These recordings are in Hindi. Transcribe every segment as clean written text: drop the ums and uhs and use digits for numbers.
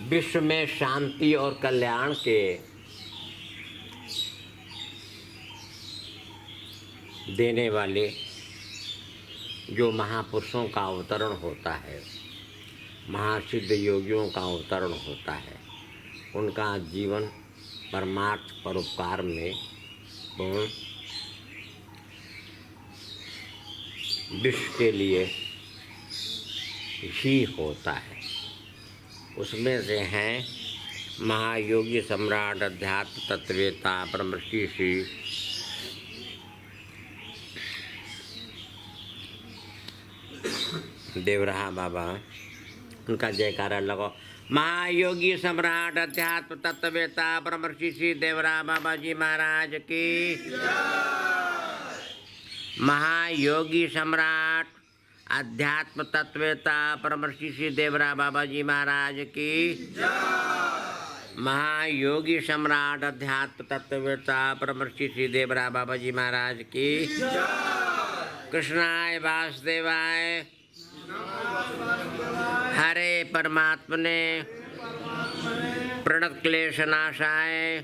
विश्व में शांति और कल्याण के देने वाले जो महापुरुषों का अवतरण होता है, महासिद्ध योगियों का अवतरण होता है, उनका जीवन परमार्थ परोपकार में पूर्ण विश्व के लिए ही होता है। उसमें से हैं महायोगी सम्राट अध्यात्म तत्ववेता ब्रह्मर्षि श्री देवराहा बाबा, उनका जयकारा लगाओ। महायोगी सम्राट अध्यात्म तत्ववेता ब्रह्मर्षि श्री देवराहा बाबा जी महाराज की। महायोगी सम्राट अध्यात्म तत्ववेता ब्रह्मर्षि श्री देवराहा बाबा जी महाराज की। महायोगी सम्राट अध्यात्म तत्ववेता ब्रह्मर्षि श्री देवराहा बाबा जी महाराज की। कृष्णाय वासुदेवाय हरे परमात्मने प्रणत क्लेशनाशाय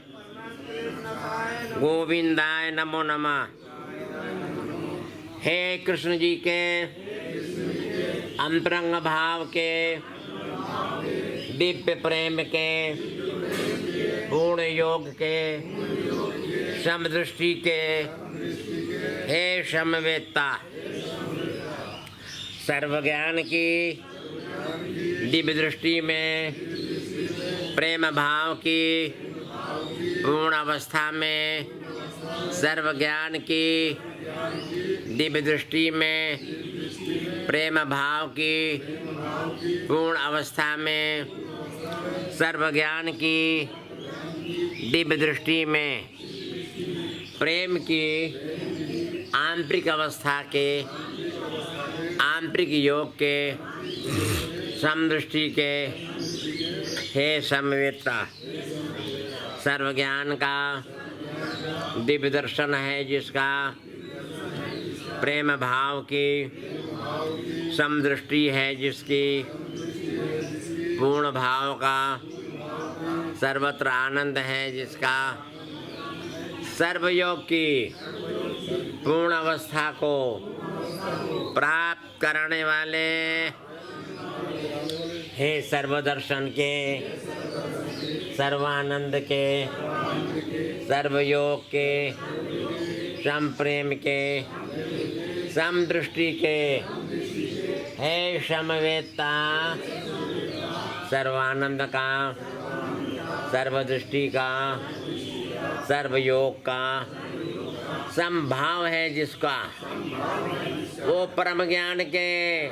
गोविंदाय नमो नमः। हे कृष्ण जी के अंतरंग भाव के दिव्य प्रेम के पूर्ण योग के समदृष्टि के हे समवेत्ता, सर्वज्ञान की दिव्य दृष्टि में प्रेम भाव की पूर्ण अवस्था में, सर्वज्ञान की दिव्य दृष्टि में प्रेम भाव की पूर्ण अवस्था में, सर्वज्ञान की दिव्य दृष्टि में प्रेम की आंतरिक अवस्था के, आंतरिक योग के, समदृष्टि के हे समवेत्ता, सर्वज्ञान का दिव्य दर्शन है जिसका, प्रेम भाव की समदृष्टि है जिसकी, पूर्ण भाव का सर्वत्र आनंद है जिसका, सर्वयोग की पूर्ण अवस्था को प्राप्त करने वाले हे सर्वदर्शन के, सर्वानंद के, सर्वयोग के, समप्रेम के, समदृष्टि के हे समवेत्ता, सर्वानंद का, सर्वदृष्टि का, सर्वयोग का समभाव है जिसका, वो परम ज्ञान के,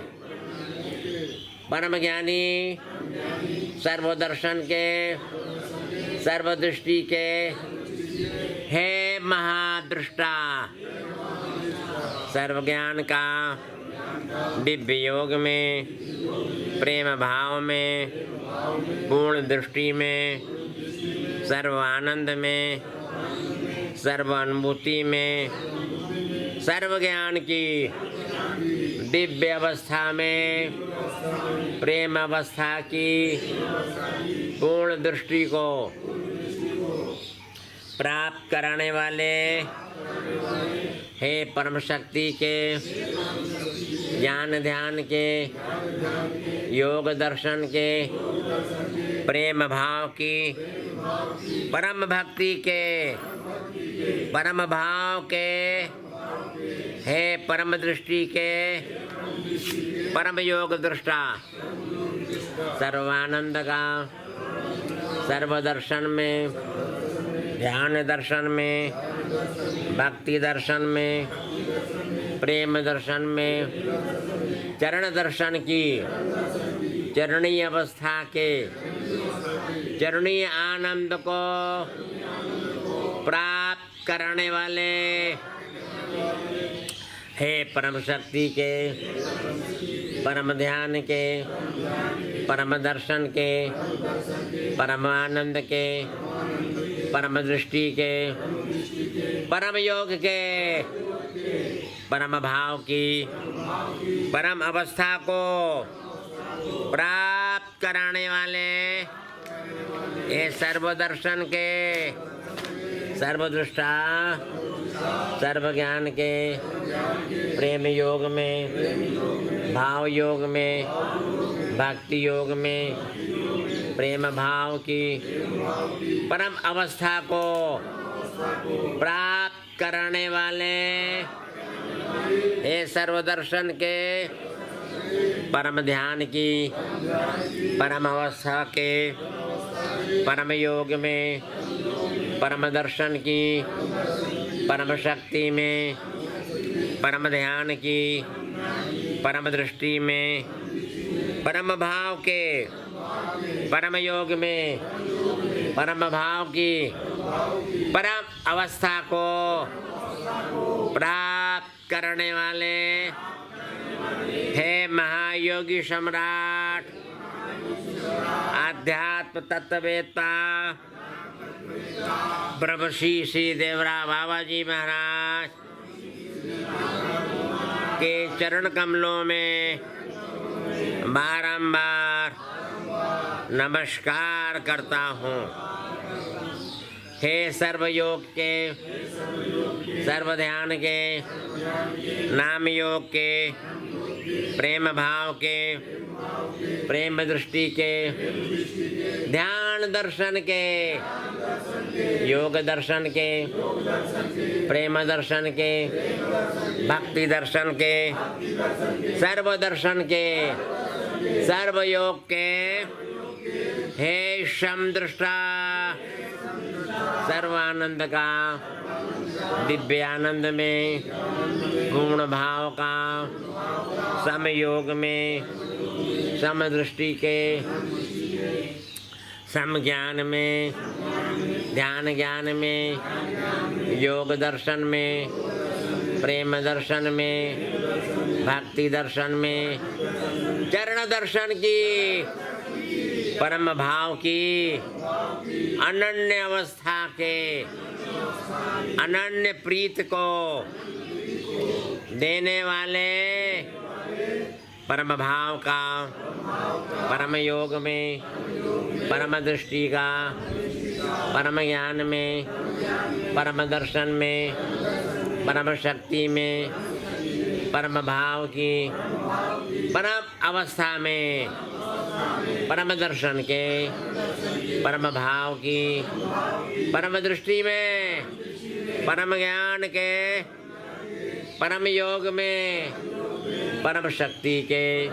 परम ज्ञानी, सर्वदर्शन के, सर्वदृष्टि के हे महादृष्टा, सर्वज्ञान का दिव्य योग में, प्रेम भाव में, पूर्ण दृष्टि में, सर्व आनंद में, सर्व अनुभूति में, सर्व ज्ञान की दिव्य अवस्था में, प्रेम अवस्था की पूर्ण दृष्टि को प्राप्त कराने वाले हे परम शक्ति के, ज्ञान ध्यान के, योग दर्शन के, प्रेम भाव की, परम भक्ति के, परम भाव के हे परम दृष्टि के, परम योग दृष्टा, सर्वानंद का, सर्वदर्शन में, ध्यान दर्शन में, भक्ति दर्शन में, प्रेम दर्शन में, चरण दर्शन की चरणीय अवस्था के चरणीय आनंद को प्राप्त करने वाले हे परम शक्ति के, परम ध्यान के, परम दर्शन के, परम आनंद के, परम दृष्टि के, परम योग के, परम भाव की परम अवस्था को प्राप्त कराने वाले हे सर्वदर्शन के, सर्वदृष्टा, सर्व ज्ञान के, प्रेम योग में, भाव योग में, भक्ति योग में, प्रेम भाव की परम अवस्था को प्राप्त करने वाले, हे सर्वदर्शन के, परम ध्यान की परम अवस्था के, परम योग में, परम दर्शन की परम शक्ति में, परम ध्यान की परम दृष्टि में, परम भाव के परम योग में, परम भाव की परम अवस्था को प्राप्त करने वाले, हे महायोगी सम्राट, आध्यात्म तत्ववेत्ता ब्रह्म श्री देवरा बाबा जी महाराज के चरण कमलों में बारंबार नमस्कार करता हूँ। हे सर्वयोग के, सर्व ध्यान के, नाम योग के, प्रेम भाव के, प्रेम दृष्टि के, ध्यान दर्शन के, योग दर्शन के, प्रेम दर्शन के, भक्ति दर्शन के, सर्व दर्शन के, सर्व योग के, हे समदृष्टा, सर्वानंद का, दिव्य आनंद में, पूर्ण भाव का, समयोग में, समदृष्टि के, सम ज्ञान में, ध्यान ज्ञान में, योग दर्शन में, प्रेम दर्शन में, भक्ति दर्शन में, चरण दर्शन की परम भाव की अनन्य अवस्था के अनन्य प्रीत को देने वाले, परम भाव का, परम योग में, परम दृष्टि का, परम ज्ञान में, परम दर्शन में, परम शक्ति में, परम भाव की परम अवस्था में, परम दर्शन के, परम भाव की परम दृष्टि में, परम ज्ञान के, परम योग में, परम शक्ति के,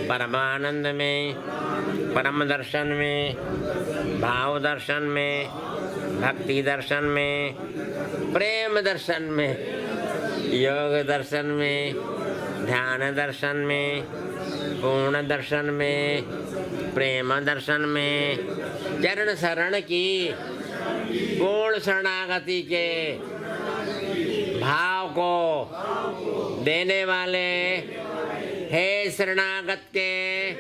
परम आनंद में, परम दर्शन में, भाव दर्शन में, भक्ति दर्शन में, प्रेम दर्शन में, योग दर्शन में, ध्यान दर्शन में, पूर्ण दर्शन में, प्रेम दर्शन में, चरण शरण की पूर्ण शरणागति के भाव को देने वाले, हे शरणागत के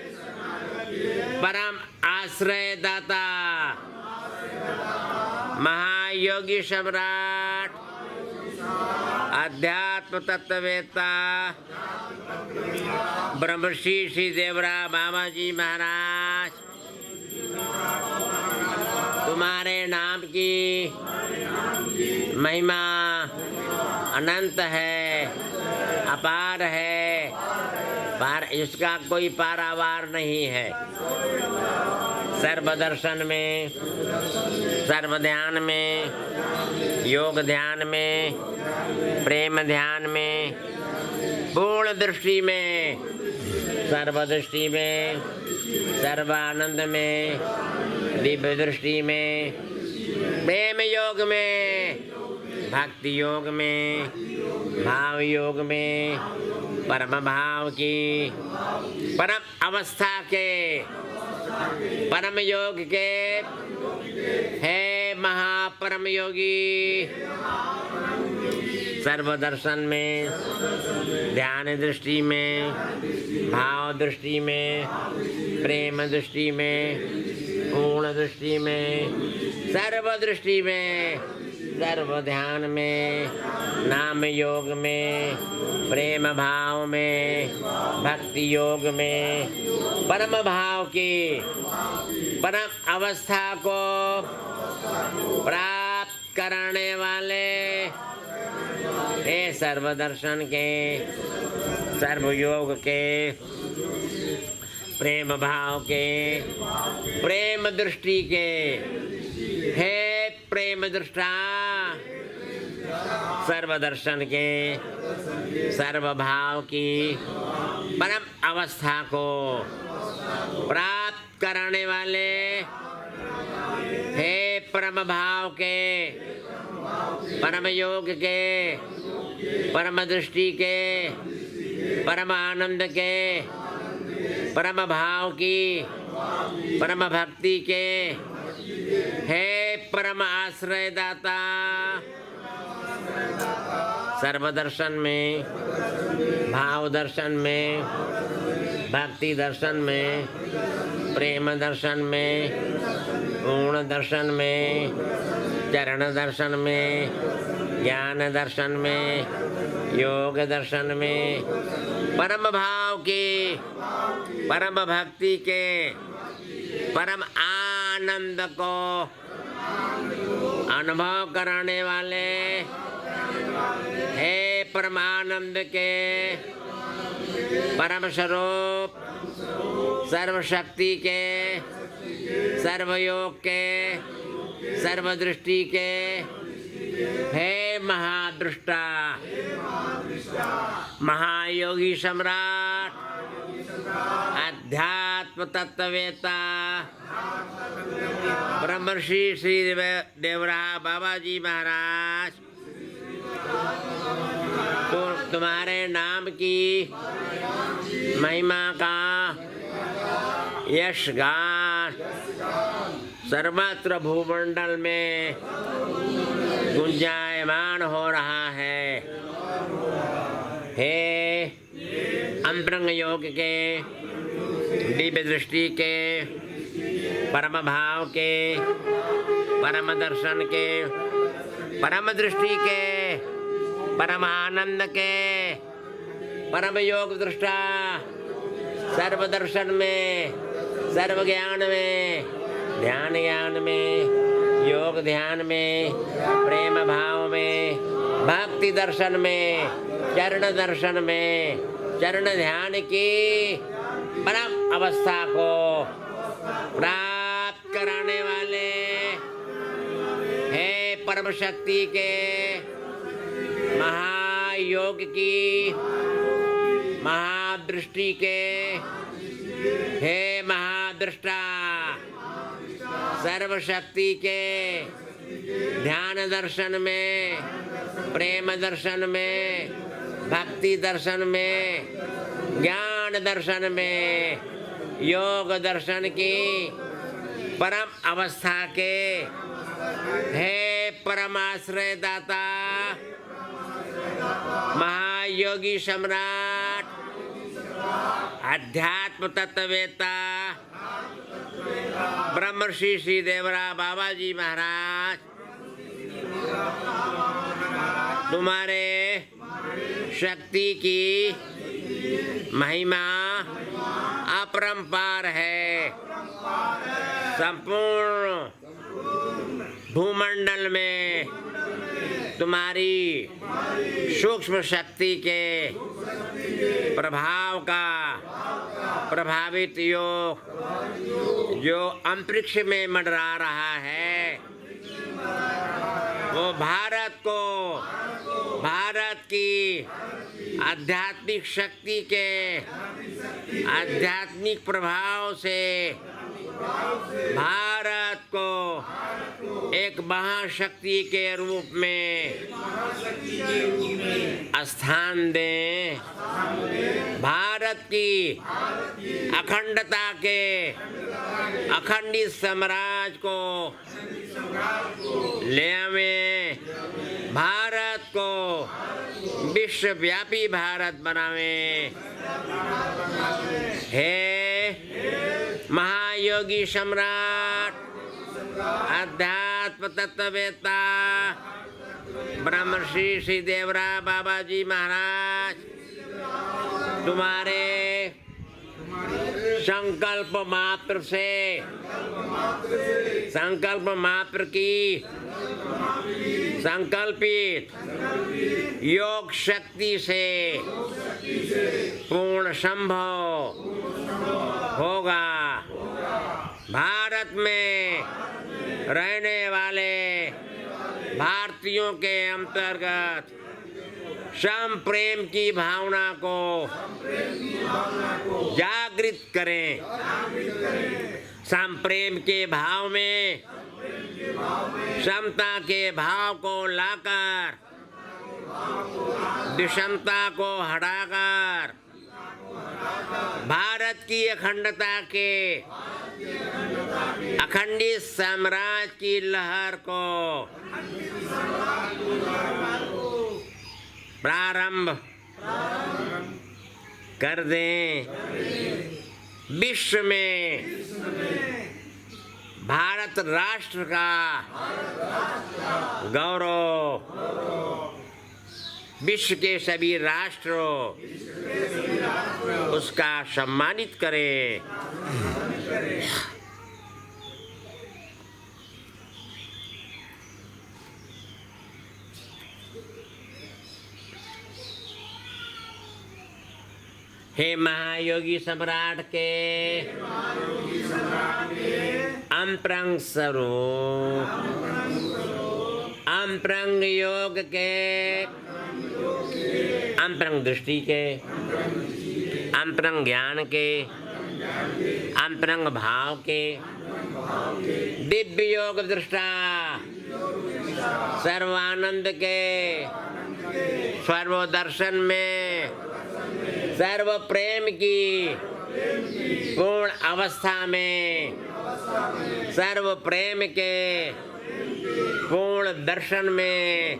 परम आश्रय दाता, महायोगी सम्राट, अध्यात्म तत्ववेत्ता ब्रह्म श्री देवरा बाबा जी महाराज, तुम्हारे नाम की महिमा अनंत है, अपार है, पार इसका कोई पारावार नहीं है। सर्व दर्शन में, सर्व ध्यान में, योग ध्यान में, प्रेम ध्यान में, पूर्ण दृष्टि में, सर्व दृष्टि में, सर्वानंद में, दिव्य दृष्टि में, प्रेम योग में, भक्ति योग में, भाव योग में, परम भाव की परम अवस्था के, परम योग के, हे महापरम योगी, सर्व दर्शन में, ध्यान दृष्टि में, भाव दृष्टि में, प्रेम दृष्टि में, पूर्ण दृष्टि में, सर्व दृष्टि में, सर्व ध्यान में, नाम योग में, प्रेम भाव में, भक्ति योग में, परम भाव की परम अवस्था को प्राप्त करने वाले हे सर्वदर्शन के, सर्वयोग के, प्रेम भाव के, प्रेम दृष्टि के, हे प्रेम दृष्टा, सर्वदर्शन के, सर्वभाव की परम अवस्था को प्राप्त करने वाले हे परम भाव के, परम योग के, परम दृष्टि के, परम आनंद के, परम भाव की परम भक्ति के, हे परम आश्रय दाता, सर्वदर्शन में, भाव दर्शन में, भक्ति दर्शन में, प्रेम दर्शन में, गुण दर्शन में, चरण दर्शन में, ज्ञान दर्शन में, योग दर्शन में, परम भाव के, परम भक्ति के, परम आनंद को अनुभव कराने वाले हे परमानंद के परम स्वरूप, सर्वशक्ति के, सर्वयोग के, सर्वदृष्टि के, हे महादृष्टा, महायोगी सम्राट, अध्यात्म तत्ववेता, ब्रह्मर्षि श्री देवराहा बाबा जी महाराज, तो तुम्हारे नाम की महिमा का यश गान सर्वत्र भूमंडल में गुंजायमान हो रहा है। हे अंतरंग योग के, दिव्य दृष्टि के, परम भाव के, परम दर्शन के, परम दृष्टि के, परम आनंद के, परम योग दृष्टा, सर्व दर्शन में, सर्व ज्ञान में, ध्यान ज्ञान में, योग ध्यान में, प्रेम भाव में, भक्ति दर्शन में, चरण दर्शन में, चरण ध्यान की परम अवस्था को प्राप्त कराने वाले हे परम शक्ति के, महायोग की, महादृष्टि के, हे महादृष्टा, सर्वशक्ति के, ध्यान दर्शन में, प्रेम दर्शन में, भक्ति दर्शन में, ज्ञान दर्शन में, योग दर्शन की परम अवस्था के हे परमाश्रय दाता, महायोगी सम्राट, अध्यात्म तत्ववेता, ब्रह्मर्षि श्री देवराहा बाबा जी महाराज, तुम्हारे शक्ति की महिमा अपरंपार है। संपूर्ण भूमंडल में तुम्हारी सूक्ष्म शक्ति के प्रभाव का प्रभावित योग जो अंतरिक्ष में मंडरा रहा है, वो भारत की आध्यात्मिक शक्ति के आध्यात्मिक प्रभाव से भारत को एक महाशक्ति के रूप में स्थान दें। भारत की अखंडता के अखंडित साम्राज्य को ले आवे, भारत को विश्वव्यापी भारत बनावे। हे महायोगी सम्राट, अध्यात्म तत्ववेता, ब्रह्मश्री श्री देवरा बाबा जी महाराज तुम्हारे संकल्प मात्र से संकल्प मात्र की संकल्पित योग शक्ति से पूर्ण संभव होगा। भारत में रहने वाले भारतीयों के अंतर्गत सम प्रेम की भावना को जागृत करें। सम प्रेम के भाव में समता के भाव को लाकर विषमता को हटाकर भारत की अखंडता के अखंडित साम्राज्य की लहर को प्रारंभ कर दें। विश्व में भारत राष्ट्र का गौरव विश्व के सभी राष्ट्रों उसका सम्मानित करें। हे महायोगी सम्राट के अंतरंग स्वरूप अंतरंग योग के अंतरंग दृष्टि के अंतरंग ज्ञान के अंतरंग भाव के दिव्य योग दृष्टा सर्वानंद के सर्व दर्शन में सर्व प्रेम की पूर्ण अवस्था में सर्व प्रेम के पूर्ण दर्शन में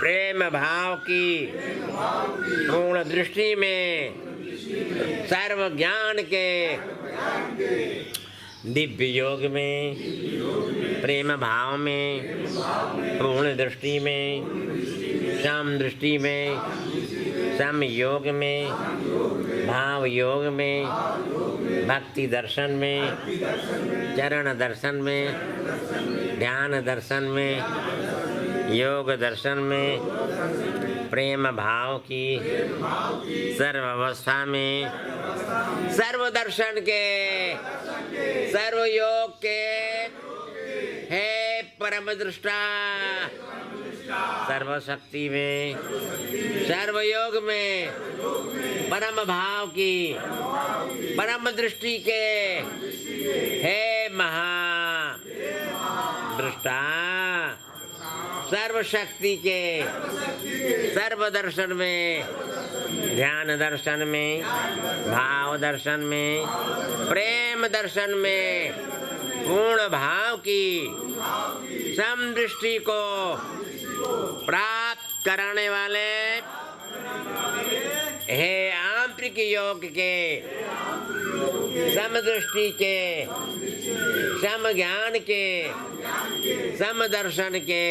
प्रेम भाव की पूर्ण दृष्टि में सर्व ज्ञान के दिव्य योग में प्रेम भाव में पूर्ण दृष्टि में सम दृष्टि में सम योग में भाव योग में भक्ति दर्शन में चरण दर्शन में ध्यान दर्शन में योग दर्शन में प्रेम भाव की सर्व अवस्था में सर्व दर्शन के सर्व योग के हे परम दृष्टा सर्व शक्ति में सर्व योग में परम भाव की परम दृष्टि के हे महा दृष्टा सर्व शक्ति के सर्व दर्शन में ध्यान दर्शन में भाव दर्शन में प्रेम दर्शन में पूर्ण भाव की सम दृष्टि को प्राप्त कराने वाले हे आंतरिक योग के समदृष्टि के सम ज्ञान के सम दर्शन के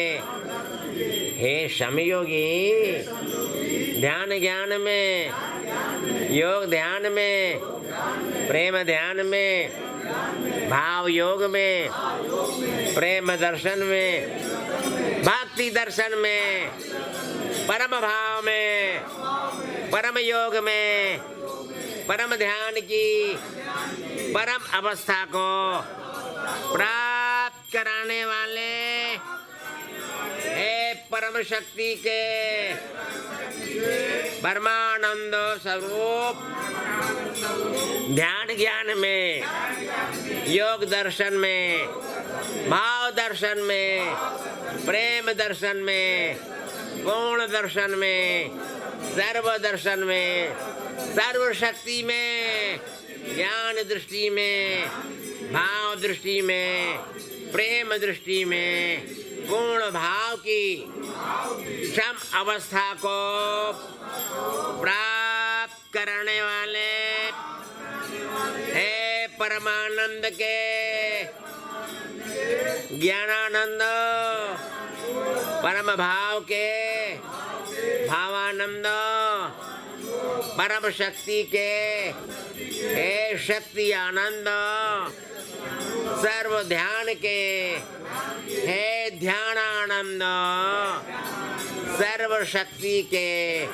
हे समयोगी ध्यान ज्ञान में योग ध्यान में प्रेम ध्यान में भाव योग में प्रेम दर्शन में भक्ति दर्शन में परम भाव में परम योग में परम ध्यान की परम अवस्था को प्राप्त कराने वाले हे परम शक्ति के परमानंद स्वरूप ध्यान ज्ञान में योग दर्शन में भाव दर्शन में प्रेम दर्शन में पूर्ण दर्शन में सर्व दर्शन में सर्व शक्ति में ज्ञान दृष्टि में भाव दृष्टि में प्रेम दृष्टि में पूर्ण भाव की सम अवस्था को प्राप्त करने वाले हे परमानंद के ज्ञानानंद परम भाव के भावानंद, परम शक्ति के हे शक्ति आनंद, सर्व ध्यान के हे ध्यान आनंद, सर्व शक्ति के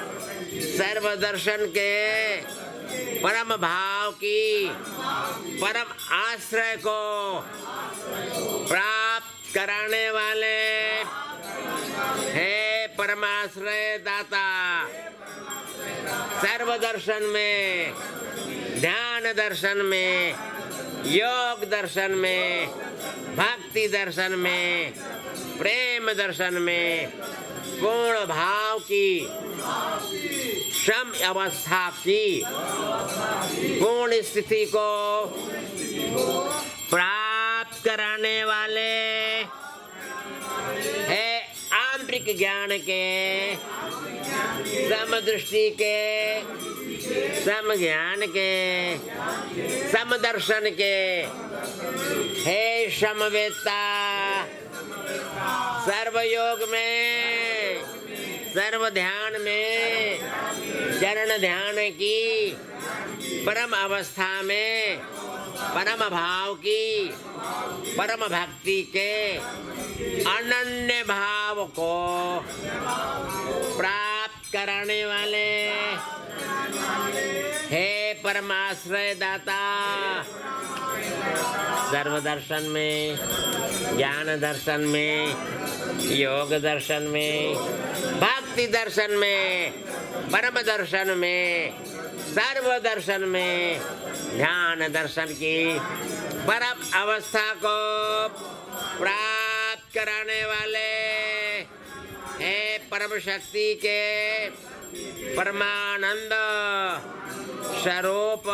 सर्व दर्शन के परम भाव की परम आश्रय को प्राप्त कराने वाले हे परमाश्रय दाता, सर्व दर्शन में, ध्यान दर्शन में, योग दर्शन में, भक्ति दर्शन में, प्रेम दर्शन में पूर्ण भाव की सम अवस्था की पूर्ण स्थिति को प्राप्त कराने वाले है आंतरिक ज्ञान के, समदृष्टि के, सम ज्ञान के, समदर्शन के हे समवेत्ता, सर्वयोग में, सर्व ध्यान में, चरण ध्यान की परम अवस्था में, परम भाव की, परम भक्ति के अनन्य भाव को प्राप्त कराने वाले हे परमाश्रय दाता, सर्व दर्शन में, ज्ञान दर्शन में, योग दर्शन में, भक्ति दर्शन में, परम दर्शन में, सर्व दर्शन में, ध्यान दर्शन की परम अवस्था को प्राप्त कराने वाले हे परम शक्ति के परमानंद स्वरूप